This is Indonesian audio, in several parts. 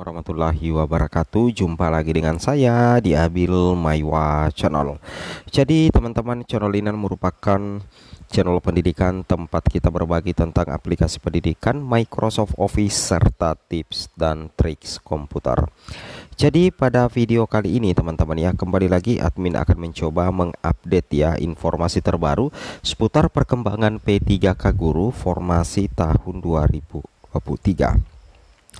Warahmatullahi wabarakatuh. Jumpa lagi dengan saya di Abil Maiwa Channel. Jadi teman-teman, channel ini merupakan channel pendidikan tempat kita berbagi tentang aplikasi pendidikan, Microsoft Office, serta tips dan triks komputer. Jadi pada video kali ini teman-teman ya, kembali lagi admin akan mencoba mengupdate ya informasi terbaru seputar perkembangan P3K Guru formasi tahun 2023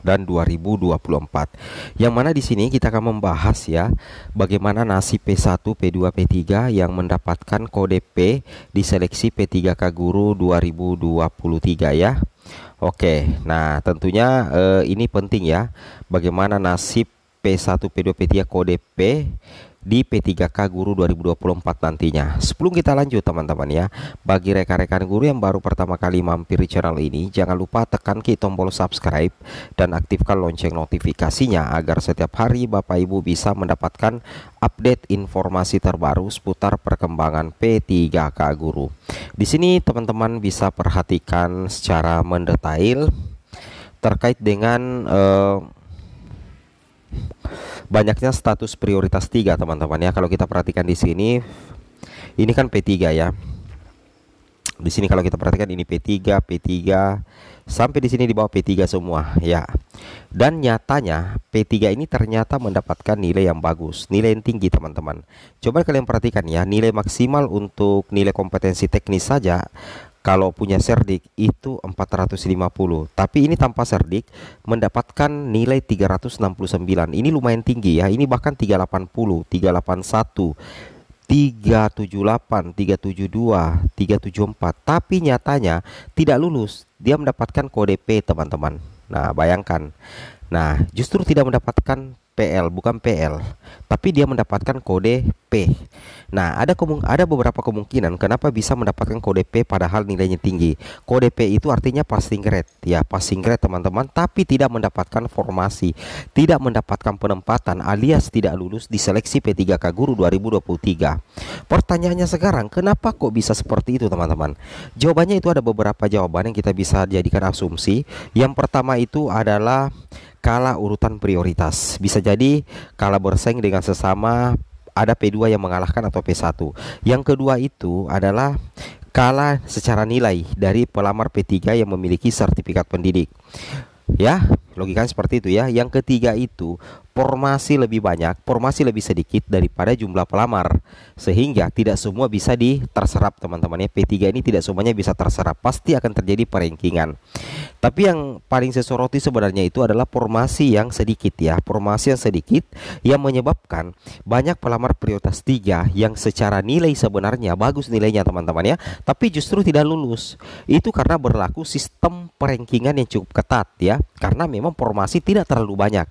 dan 2024. Yang mana di sini kita akan membahas ya bagaimana nasib P1, P2, P3 yang mendapatkan kode P di seleksi P3K Guru 2023 ya. Oke, nah tentunya ini penting ya, bagaimana nasib P1, P2, P3 kode P di P3K Guru 2024 nantinya. Sebelum kita lanjut teman-teman ya, bagi rekan-rekan guru yang baru pertama kali mampir di channel ini, jangan lupa tekan tombol subscribe dan aktifkan lonceng notifikasinya agar setiap hari Bapak Ibu bisa mendapatkan update informasi terbaru seputar perkembangan P3K Guru. Di sini teman-teman bisa perhatikan secara mendetail terkait dengan banyaknya status prioritas 3 teman-teman ya. Kalau kita perhatikan di sini, ini kan P3 ya. Di sini kalau kita perhatikan ini P3 sampai di sini di bawah P3 semua ya. Dan nyatanya P3 ini ternyata mendapatkan nilai yang bagus, nilai yang tinggi teman-teman. Coba kalian perhatikan ya, nilai maksimal untuk nilai kompetensi teknis saja kalau punya serdik itu 450, tapi ini tanpa serdik mendapatkan nilai 369. Ini lumayan tinggi ya. Ini bahkan 380, 381, 378, 372, 374. Tapi nyatanya tidak lulus. Dia mendapatkan kode P teman-teman. Nah, bayangkan. Nah, justru tidak mendapatkan PL, bukan PL, tapi dia mendapatkan kode P. Nah, ada beberapa kemungkinan kenapa bisa mendapatkan kode P padahal nilainya tinggi. Kode P itu artinya passing grade, ya passing grade teman-teman, tapi tidak mendapatkan formasi, tidak mendapatkan penempatan alias tidak lulus di seleksi P3K Guru 2023. Pertanyaannya sekarang, kenapa kok bisa seperti itu teman-teman? Jawabannya itu ada beberapa jawaban yang kita bisa jadikan asumsi. Yang pertama itu adalah kalah urutan prioritas. Bisa jadi kalah bersaing dengan sesama, ada P2 yang mengalahkan atau P1. Yang kedua itu adalah kalah secara nilai dari pelamar P3 yang memiliki sertifikat pendidik. Ya, logikanya seperti itu ya. Yang ketiga itu formasi lebih banyak, formasi lebih sedikit daripada jumlah pelamar, sehingga tidak semua bisa terserap teman-teman ya. P3 ini tidak semuanya bisa terserap, pasti akan terjadi perankingan. Tapi yang paling saya soroti sebenarnya itu adalah formasi yang sedikit ya. Formasi yang sedikit yang menyebabkan banyak pelamar prioritas 3 yang secara nilai sebenarnya bagus nilainya teman-teman ya, tapi justru tidak lulus. Itu karena berlaku sistem perankingan yang cukup ketat ya. Karena memang formasi tidak terlalu banyak.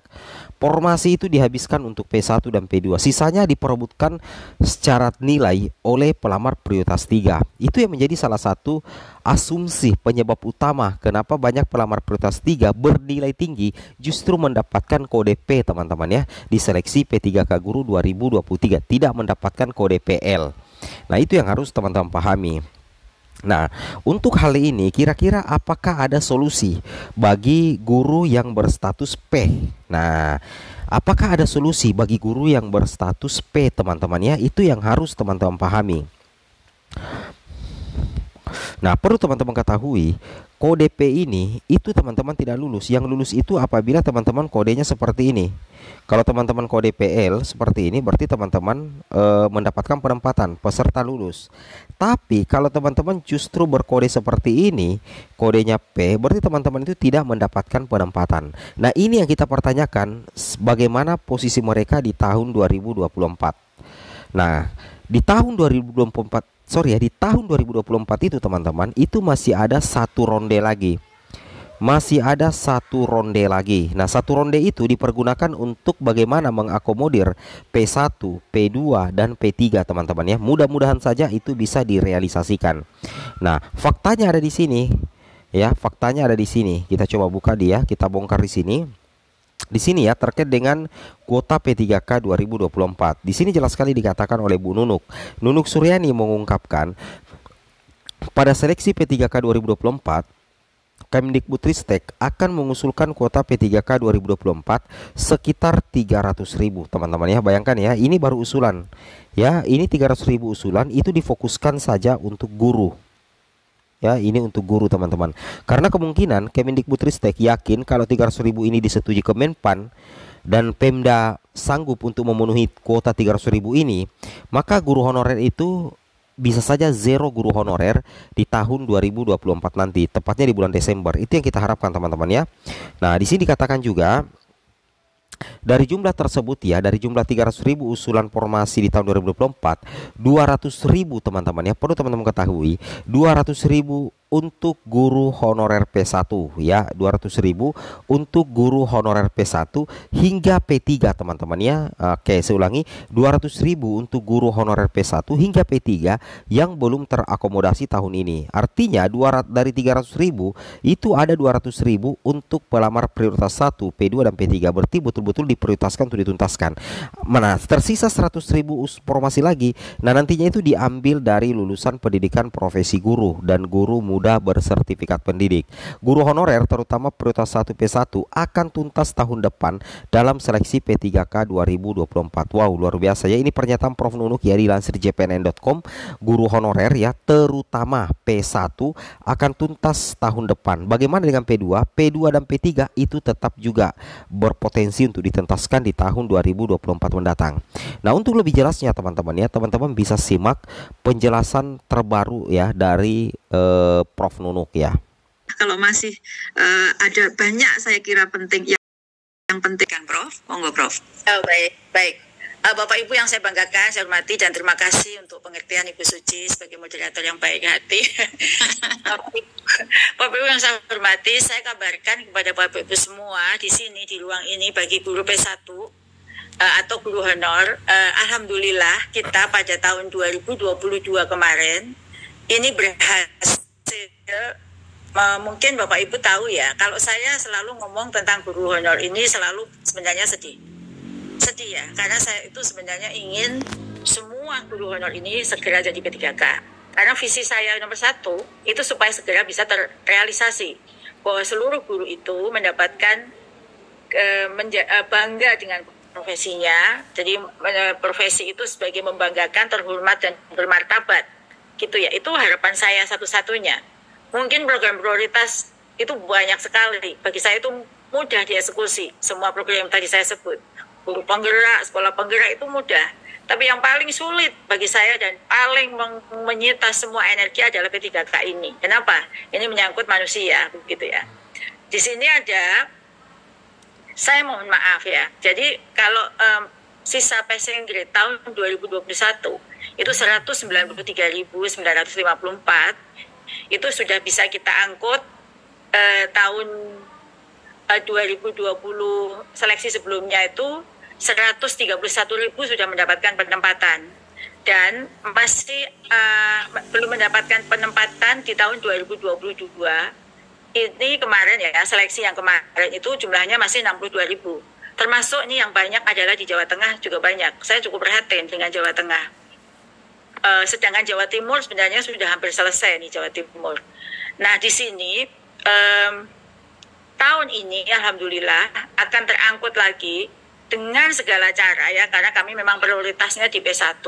Formasi itu dihabiskan untuk P1 dan P2. Sisanya diperebutkan secara nilai oleh pelamar prioritas 3. Itu yang menjadi salah satu asumsi penyebab utama kenapa banyak pelamar prioritas 3 bernilai tinggi justru mendapatkan kode P teman-teman ya di seleksi P3K Guru 2023, tidak mendapatkan kode PL. Nah, itu yang harus teman-teman pahami. Nah, untuk hal ini kira-kira apakah ada solusi bagi guru yang berstatus P? Nah, apakah ada solusi bagi guru yang berstatus P teman-teman ya? Itu yang harus teman-teman pahami. Nah, perlu teman-teman ketahui, kode P ini itu teman-teman tidak lulus. Yang lulus itu apabila teman-teman kodenya seperti ini. Kalau teman-teman kode PL seperti ini, berarti teman-teman mendapatkan penempatan, peserta lulus. Tapi kalau teman-teman justru berkode seperti ini, kodenya P, berarti teman-teman itu tidak mendapatkan penempatan. Nah, ini yang kita pertanyakan, bagaimana posisi mereka di tahun 2024. Nah, di tahun 2024 itu teman-teman, itu masih ada satu ronde lagi. Masih ada satu ronde lagi. Nah, satu ronde itu dipergunakan untuk bagaimana mengakomodir P1, P2, dan P3 teman-teman ya. Mudah-mudahan saja itu bisa direalisasikan. Nah, faktanya ada di sini ya, faktanya ada di sini. Kita coba buka dia, kita bongkar di sini. Di sini ya, terkait dengan kuota P3K 2024. Di sini jelas sekali dikatakan oleh Bu Nunuk Suryani mengungkapkan pada seleksi P3K 2024 Kemdikbudristek akan mengusulkan kuota P3K 2024 sekitar 300.000 teman-teman ya. Bayangkan ya, ini baru usulan. Ya, ini 300.000 usulan itu difokuskan saja untuk guru. Ya, ini untuk guru teman-teman. Karena kemungkinan Kemendikbudristek yakin kalau 300.000 ini disetujui Kemenpan dan Pemda sanggup untuk memenuhi kuota 300.000 ini, maka guru honorer itu bisa saja zero guru honorer di tahun 2024 nanti, tepatnya di bulan Desember. Itu yang kita harapkan teman-teman ya. Nah, di sini dikatakan juga dari jumlah tersebut ya, dari jumlah 300.000 usulan formasi di tahun 2024, 200.000 teman-teman ya, perlu teman-teman ketahui, 200.000 untuk guru honorer P1 ya, 200.000 untuk guru honorer P1 hingga P3 teman-teman ya. Oke, saya ulangi, 200.000 untuk guru honorer P1 hingga P3 yang belum terakomodasi tahun ini. Artinya dari 300.000 itu ada 200.000 untuk pelamar prioritas 1, P2 dan P3, berarti betul-betul diprioritaskan untuk dituntaskan. Mana tersisa 100.000 formasi lagi. Nah, nantinya itu diambil dari lulusan pendidikan profesi guru dan guru muda bersertifikat pendidik. Guru honorer terutama prioritas 1 P1 akan tuntas tahun depan dalam seleksi P3K 2024. Wow, luar biasa ya. Ini pernyataan Prof Nunuk ya, dilansir jpnn.com. Guru honorer ya, terutama P1 akan tuntas tahun depan. Bagaimana dengan P2? P2 dan P3 itu tetap juga berpotensi untuk dituntaskan di tahun 2024 mendatang. Nah, untuk lebih jelasnya teman-teman ya, teman-teman bisa simak penjelasan terbaru ya dari Prof Nunuk ya. Kalau masih ada banyak saya kira penting yang penting kan Prof. Monggo Prof. Oh, baik. Bapak Ibu yang saya banggakan, saya hormati dan terima kasih untuk pengertian Ibu Suci sebagai moderator yang baik hati. Bapak Ibu yang saya hormati, saya kabarkan kepada Bapak Ibu semua di sini di ruang ini bagi guru P1 atau guru honor, alhamdulillah kita pada tahun 2022 kemarin ini berhasil. Mungkin Bapak Ibu tahu ya, kalau saya selalu ngomong tentang guru honor ini selalu sebenarnya sedih ya, karena saya itu sebenarnya ingin semua guru honor ini segera jadi P3K, karena visi saya nomor 1 itu supaya segera bisa terrealisasi bahwa seluruh guru itu mendapatkan bangga dengan profesinya. Jadi profesi itu sebagai membanggakan, terhormat dan bermartabat gitu ya. Itu harapan saya satu-satunya. Mungkin program prioritas itu banyak sekali, bagi saya itu mudah dieksekusi semua program yang tadi saya sebut. Guru penggerak, sekolah penggerak itu mudah. Tapi yang paling sulit bagi saya dan paling menyita semua energi adalah P3K ini. Kenapa? Ini menyangkut manusia, begitu ya. Di sini ada, saya mohon maaf ya. Jadi kalau sisa passing grade tahun 2021 itu 193.954 itu sudah bisa kita angkut. Tahun 2020 seleksi sebelumnya itu 131.000 sudah mendapatkan penempatan dan masih belum mendapatkan penempatan di tahun 2022. Ini kemarin ya, seleksi yang kemarin itu jumlahnya masih 62.000. Termasuk ini yang banyak adalah di Jawa Tengah juga banyak. Saya cukup perhatian dengan Jawa Tengah. Sedangkan Jawa Timur sebenarnya sudah hampir selesai nih Jawa Timur. Nah, di sini tahun ini alhamdulillah akan terangkut lagi dengan segala cara ya, karena kami memang prioritasnya di P1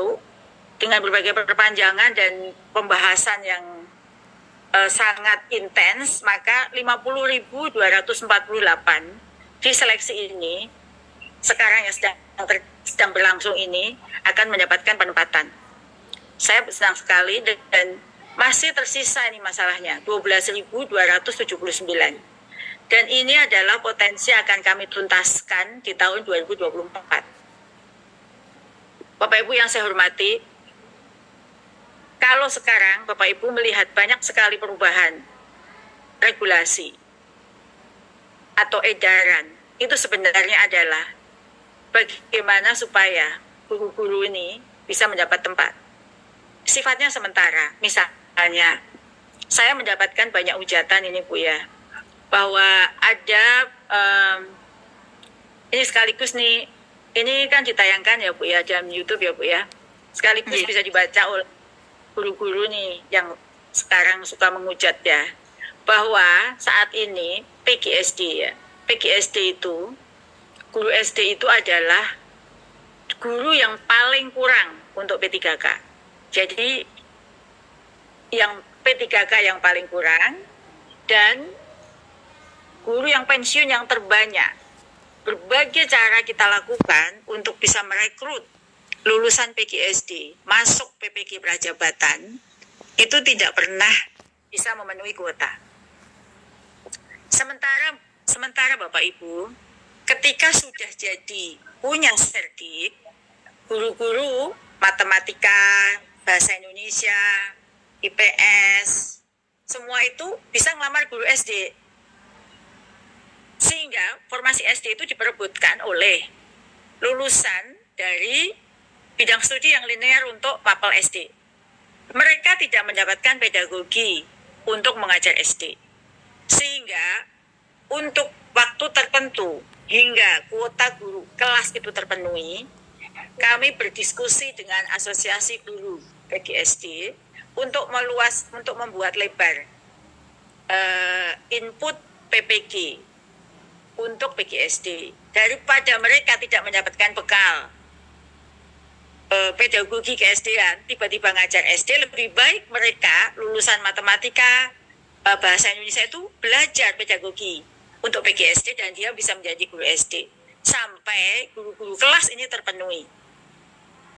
dengan berbagai perpanjangan dan pembahasan yang sangat intens. Maka 50.248 di seleksi ini sekarang yang sedang berlangsung ini akan mendapatkan penempatan. Saya senang sekali dan masih tersisa ini masalahnya 12.279. Dan ini adalah potensi akan kami tuntaskan di tahun 2024. Bapak Ibu yang saya hormati, kalau sekarang Bapak Ibu melihat banyak sekali perubahan regulasi atau edaran, itu sebenarnya adalah bagaimana supaya guru-guru ini bisa mendapat tempat. Sifatnya sementara. Misalnya, saya mendapatkan banyak hujatan ini Bu ya, bahwa ada ini sekaligus nih, ini kan ditayangkan ya Bu ya, jam YouTube ya Bu ya, sekaligus bisa dibaca oleh guru-guru nih yang sekarang suka menghujat ya, bahwa saat ini PGSD ya, PGSD itu, guru SD itu adalah guru yang paling kurang untuk P3K. Jadi yang P3K yang paling kurang dan guru yang pensiun yang terbanyak. Berbagai cara kita lakukan untuk bisa merekrut lulusan PGSD masuk PPG Prajabatan itu tidak pernah bisa memenuhi kuota. Sementara Bapak Ibu, ketika sudah jadi punya serdik, guru-guru matematika, bahasa Indonesia, IPS, semua itu bisa ngelamar guru SD. Sehingga formasi SD itu diperebutkan oleh lulusan dari bidang studi yang linear untuk mapel SD. Mereka tidak mendapatkan pedagogi untuk mengajar SD. Sehingga untuk waktu tertentu hingga kuota guru kelas itu terpenuhi, kami berdiskusi dengan asosiasi guru PGSD untuk membuat lebar input PPG untuk PGSD. Daripada mereka tidak mendapatkan bekal pedagogi ke-SD-an, tiba-tiba ngajar SD, lebih baik mereka lulusan matematika, bahasa Indonesia itu belajar pedagogi untuk PGSD dan dia bisa menjadi guru SD sampai guru-guru kelas ini terpenuhi.